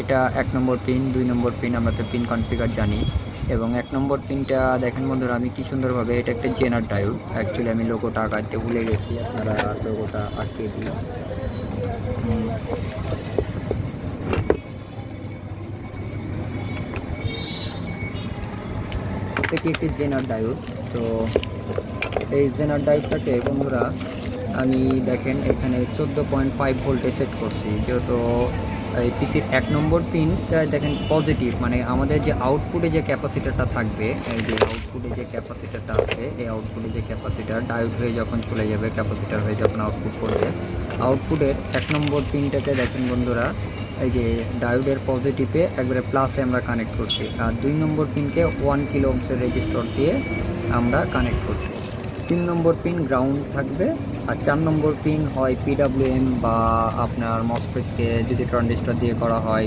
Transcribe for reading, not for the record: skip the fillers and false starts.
এটা 1 নম্বর পিন, 2 নম্বর পিন, আমরা তো পিন কনফিগার জানি। এবং 1 নম্বর পিনটা দেখেন বন্ধুরা, আমি কি সুন্দরভাবে, এটা একটা জেনার ডায়োড। অ্যাকচুয়ালি আমি লোগোটা আঁকাতে ভুলে গেছি, আপনারা লোগোটা আঁকিয়ে দিই। এটি একটি জেনার ডায়োড। তো এই জেনার ডায়োডটাকে বন্ধুরা আমি দেখেন এখানে 14.5 ভোল্টে সেট করছি, যেহেতু এই পিসির 1 নম্বর পিনটা দেখেন পজিটিভ, মানে আমাদের যে আউটপুটে যে ক্যাপাসিটারটা থাকবে, এই যে আউটপুটে যে ক্যাপাসিটারটা আছে, এই আউটপুটে যে ক্যাপাসিটার ডায়োড হয়ে যখন চলে যাবে, ক্যাপাসিটার হয়ে যখন আউটপুট করবে, আউটপুটের 1 নম্বর পিনটাকে দেখেন বন্ধুরা এই যে ডায়োডের পজিটিভে একবারে প্লাসে আমরা কানেক্ট করছি, আর 2 নম্বর পিনকে 1 কিলো ওহমের রেজিস্টর দিয়ে আমরা কানেক্ট করছি। 3 নম্বর পিন গ্রাউন্ড থাকবে, আর 4 নম্বর পিন হয় পিডাব্লিউএম বা আপনার মসফেটকে যদি ট্রানজিস্টর দিয়ে করা হয়